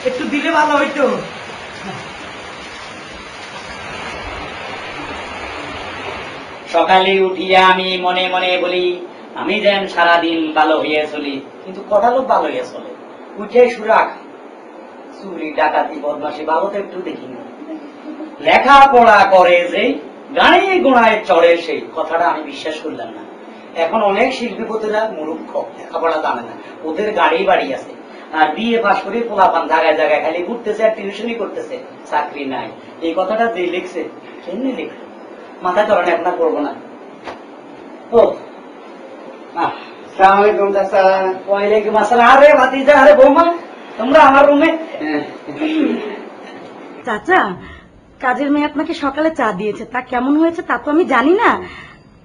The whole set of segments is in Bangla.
একটু দিলে ভালো হইতো। সকালে উঠিয়া আমি মনে মনে বলি আমি যেন সারাদিন ভালো হইয়া চলি, কিন্তু কথা লোক ভালো হইয়া চলে। উঠে সুরাখ চুরি ডাকাতি বদমাসি ভালো তো একটু দেখি না। লেখাপড়া করে যে গাড়ি গোড়ায় চড়ে সেই কথাটা আমি বিশ্বাস করলাম না। এখন অনেক শিল্পীপতিরা মূর্খ, লেখাপড়া জানে না, ওদের গাড়ি বাড়ি আছে, আর বিএ পাশ করে পোলাপান জায়গায় জায়গায় খালি ঘুরতেছে আর টিউশনই করতেছে, চাকরি নাই। এই কথাটা যে লিখছে কেমনি লিখলো মাথায় ধরেন, এখন করবো না। ও আসসালামাইকুম চাচা। ওয়ালাইকুম আসসালাম। আরে ভাতিজা, আরে বৌমা, তোমরা আমার রুমে। চাচা, কাজের মেয়ে আপনাকে সকালে চা দিয়েছে, তা কেমন হয়েছে তা তো আমি জানি না,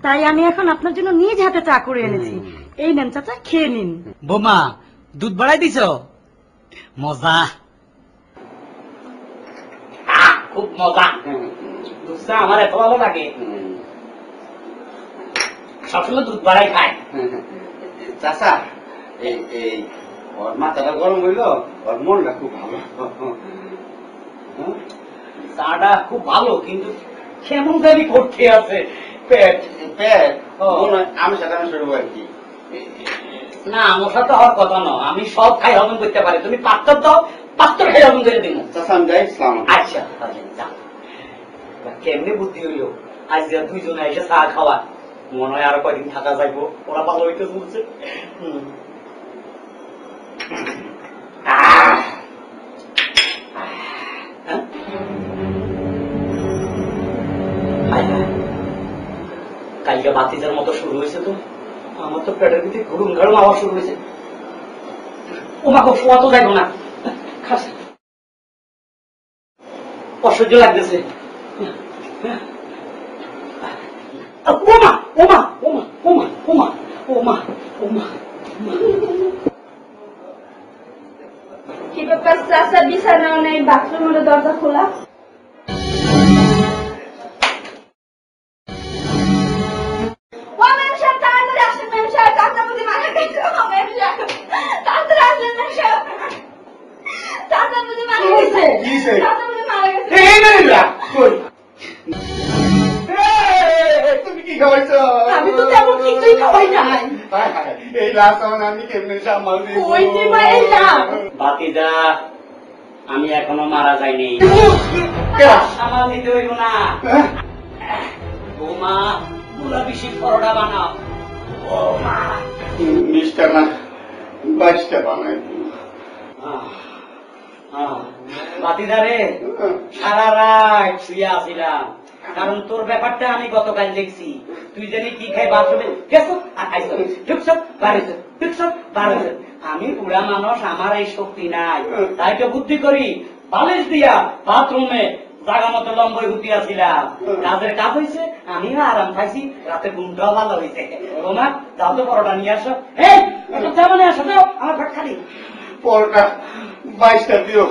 তাই আমি এখন আপনার জন্য নিজ হাতে চা করে এনেছি। এই নেন চাচা, খেয়ে নিন। বৌমা, দুধ বাড়াই দিছ? মজা, খুব মজা। দুধটা আমার এত ভালো লাগে, সবসময় দুধ বাড়াই খায়। চাচা, এই ওর মাথাটা গরম হইলো, ওর মনটা খুব ভালো। চাটা খুব ভালো, কিন্তু কেমন জানি করতে আছে পেট। পেট আমি সেটা শুরু আর কি। না, মশা তো হওয়ার কথা নয়, আমি সব খাই হজম করতে পারি। তুমি পাত্তর দাও, পাত্তর খাই হজম করে দিব। চাচা আমি যাই, সালাম। আচ্ছা কেমনি বুদ্ধি হইলো আজ দুইজনে এসে চা খাওয়া। মনে হয় আরো কয়দিন থাকা যাইবো, ওরা ভালো হইতে চলছে। কালকে বাতিজার মতো শুরু হয়েছে, তো আমার তো পেটের ভিতরে ঘুরুম ঘাড়ুম আওয়াজ শুরু হয়েছে। ওমাকে শোয়া তো যাইব না, অসহ্য লাগতেছে। ওমা ওমা ওমা ওমা ওমা ওমা ওমা। কি ব্যাপার চাচা, বিছানাও নেই, বাথরুমের দরজা খোলা? তুমি কি খাওয়াইছো? আমি তো তেমন কিছুই খাওয়াই নাই। এই লাশ আমি কেমনি সামাল দিব? বাতিজা, আমি এখনো মারা যাইনি, সামাল দিতে হইব না। বৌমা, পুরা বেশি পরোটা বানাও। বৌমা, 20টা না 22টা বানাই। বাতিজা রে, সারা রাত শুয়ে আসিলাম, কারণ তোর ব্যাপারটা আমি গতকাল দেখছি। তুই জানি কি খাই বাথরুমে গেছো আর খাইছো, ঢুকছো বাড়িছো, ঢুকছো বাড়িছো। আমি পুরা মানুষ, আমার এই শক্তি নাই, তাই তো বুদ্ধি করি বালিশ দিয়া বাথরুমে জায়গা মতো লম্বই ঘুটিয়াছিলাম। কাজের কাজ হয়েছে, আমিও আরাম খাইছি, রাতে ঘুমটাও ভালো হয়েছে। তোমার যাও তো পরোটা নিয়ে আসো। এই তেমন আসো, যাও, আমার ভাত খালি পরোটা 22টা দিও।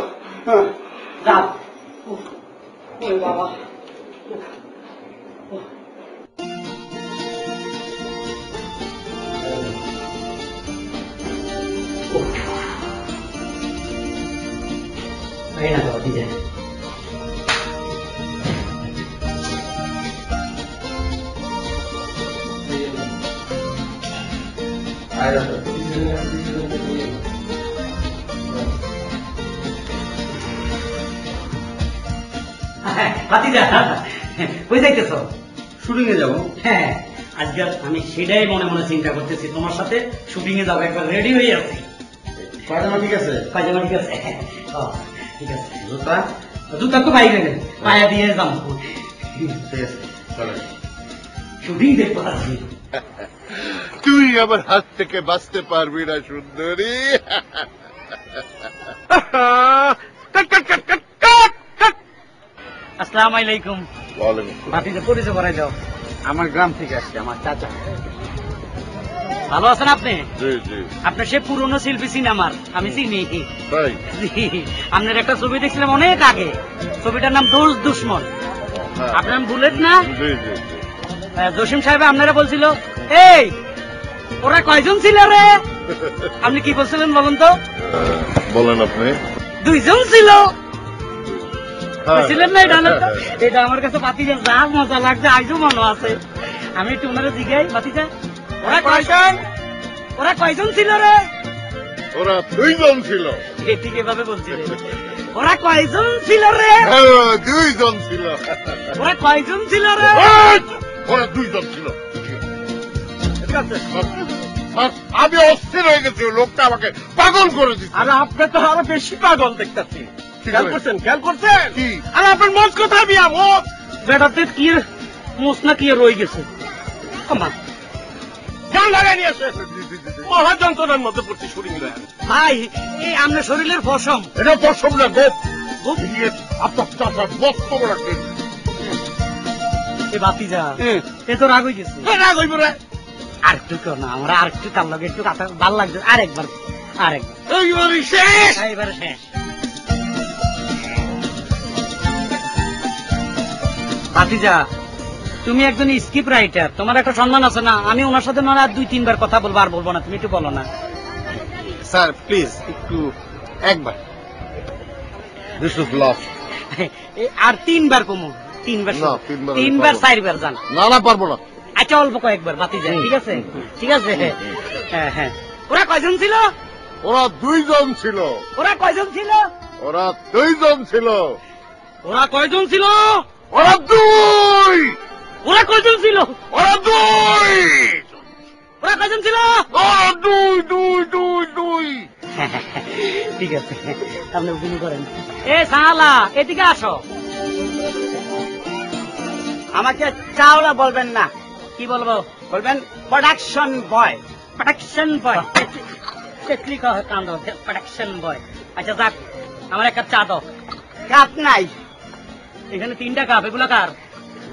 যাও। বাবা, ভাতিজা, কই যাইতেছ? শুটিং এ যাবো। হ্যাঁ, আজকাল আমি সেটাই মনে মনে চিন্তা করতেছি, তোমার সাথে শুটিং এ যাবো, একবার রেডি হয়ে আছি। পায়জামা ঠিক আছে? পায়জামা ঠিক আছে? ঠিক আছে। জুতা? জুতা তো বাইরে পায়া দিয়ে যাবো। ঠিক আছে, চলো। শুটিং দেখবো আজকে। তুই আমার হাত থেকে বাঁচতে পারবি না সুন্দরী। আসসালামু আলাইকুম। ভাতিজা, পরিচয় করাই দাও। আমার গ্রাম থেকে আসছে, আমার চাচা। ভালো আছেন আপনি? জি জি। আপনার সে পুরনো শিল্পী সিনেমার আমি চিনি। তাই? আপনার একটা ছবি দেখছিলাম অনেক আগে, ছবিটার নাম দোষ দুশ্মন। হ্যাঁ। আপনার নাম বুলেট না? জি জি জি। জসিম সাহেব আপনারা বলছিল, এই ওরা কয়জন ছিল রে? আপনি কি বলছিলেন বলুন তো? বলেন আপনি। দুইজন ছিল বুঝছিলেন না এটা না? এটা আমার কাছে বাতিজা যা মজা লাগছে আইজও মনে আছে। আমি একটু ওনারা জিজ্ঞাই বাতিজা ওরা কয়জন ছিল রে? ওরা দুইজন ছিল। ঠিক এভাবে বলছিলেন ওরা কয়জন ছিল রে? হ্যাঁ, দুইজন ছিল। ওরা কয়জন ছিল রে? ওরা দুইজন ছিল। আমি অস্থির হয়ে গেছি, লোকটা আমাকে পাগল করে দিচ্ছে। আরে আপনি তো আরো বেশি পাগল দেখতেছি। কি খেয়াল করে? করছেন খেয়াল করছেন? কি? আরে আপনার মত কোথায় বিয়া মত? বেটাতে কি মোস না কি রয়ে গেছে? আমা, গান লাগাই নিয়ে আসে মহাযন্ত্রণার মধ্যে পড়ছি শুটিং মিলে। ভাই এই আপনার শরীরের পশম এটা দর্শক না গোপ। গোপ? আপনার চাচার বস্ত রাখেন। এ বাতিজা এ তো রাগ হয়ে গেছে। রাগ হইব রে। আর একটু কেউ না, আমরা আর একটু তার লগে একটু কথা ভাল লাগছে। আরেকবার এইবারই শেষ। এইবারে শেষ। ভাতিজা তুমি একজন স্ক্রিপ্ট রাইটার, তোমার একটা সম্মান আছে না? আমি ওনার সাথে না আর 2-3 বার কথা বলবো, আর বলবো না, তুমি একটু বলো না। স্যার প্লিজ একটু একবার। This is last. আর 3 বার কমু, 3 বার না, 3 বার 3 বার 4 বার যান। না না, পারবো না। আচ্ছা অল্প কয়েকবার ভাতিজা, ঠিক আছে ঠিক আছে। হ্যাঁ হ্যাঁ। ওরা কয়জন ছিল? ওরা দুইজন ছিল। ওরা কয়জন ছিল? ওরা দুইজন ছিল। ওরা কয়জন ছিল? ওরা দুই। ওরা কয়জন ছিল? ওরা দুই। ওরা কয়জন ছিল? ওরা দুই দুই দুই দুই। ঠিক আছে, আপনি অভিনয় করেন। এ সালা এদিকে আসো। আমাকে চাওলা বলবেন না, কি বলবো? বলবেন প্রোডাকশন বয়। প্রোডাকশন বয়। চেকলি কান্দ প্রোডাকশন বয়। আচ্ছা যাক, আমার একটা চা দাও। কাপ নাই, এখানে 3টা কাপ, এগুলো কার?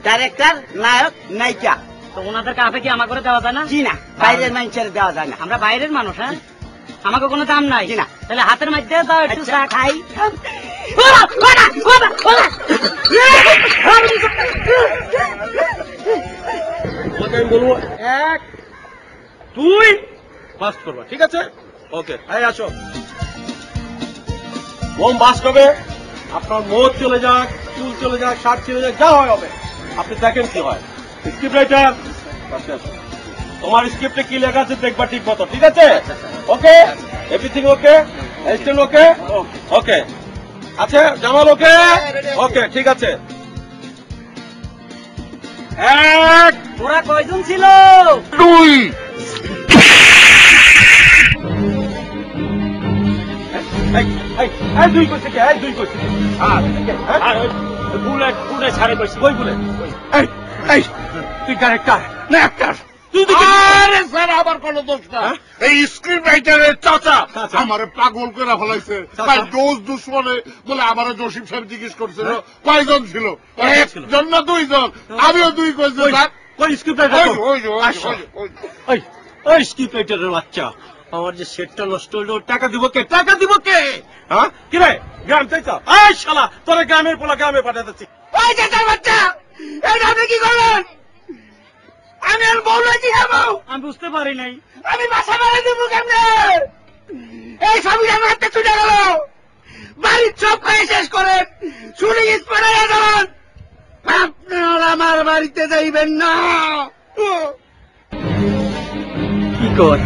ডাইরেক্টর, নায়ক, নায়িকা। তো ওনাদের কাপে কি আমাকে করে দেওয়া যায় না? জি না, বাইরের মানুষের দেওয়া যায় না। আমরা বাইরের মানুষ, হ্যাঁ আমাকে কোনো দাম নাই। জি না। তাহলে হাতের মধ্যে দাও একটু আচ্ছা। চা খাই। তোমাকে আমি বলবো 1 2 বাস্ট করবা, ঠিক আছে? ওকে, এই আসো। বোম বাস্ট হবে, আপনার মুখ চলে যাক, চুল চলে যাক, শার্ট চলে যাক, যা হয় হবে। আপনি দেখেন কি হয়। স্ক্রিপ্ট রাইটার পাশে আসো। তোমার স্ক্রিপ্টে কি লেখা আছে দেখবা ঠিক মতো, ঠিক আছে? ওকে, এভরিথিং ওকে, স্টেল ওকে, ওকে আছে, জামাল ওকে, ওকে ঠিক আছে। 1 ওরা কয়জন ছিল? দুই। দুই করছে কে? দুই করছে কে? বুলেট বুলেট ছাড়ে কইছি, কই বুলেট? তুই ডাইরেক্টর না অ্যাক্টর? তুই আরে স্যার, আমার কোনো দোষ না। এই স্ক্রিপ্ট রাইটারের চাচা আমারে পাগল করে ফেলাইছে। তাই দোষ দুশ্মনে বলে আমারে জসিম সাহেব জিজ্ঞেস করছিল কয়জন ছিল। একজন না দুইজন, আমিও দুই কইছি স্যার। কই স্ক্রিপ্ট রাইটার? ওই যে, ওই যে, ওই যে, ওই যে। ওই ওই স্ক্রিপ্ট রাইটারের বাচ্চা, আমার যে সেটটা নষ্ট হইলো, টাকা দিব কে? টাকা দিব কে? হ্যাঁ কি রে, গ্রাম চাইছ? এই শালা, তোর গ্রামের পোলা গ্রামে পাঠাতেছি। ওই চাচার বাচ্চা, এটা আপনি কি করলেন? আমি আর বলেছি যাবো, আমি বুঝতে পারি নাই। আমি বাসা বাড়ি দেবো কেমনে? এই সবই আমার হাতে ছুটে গেল। বাড়ির সব খাই শেষ করেন, শুনে স্পেডে যাবেন। আপনারা আমার বাড়িতে যাইবেন না। কি কর?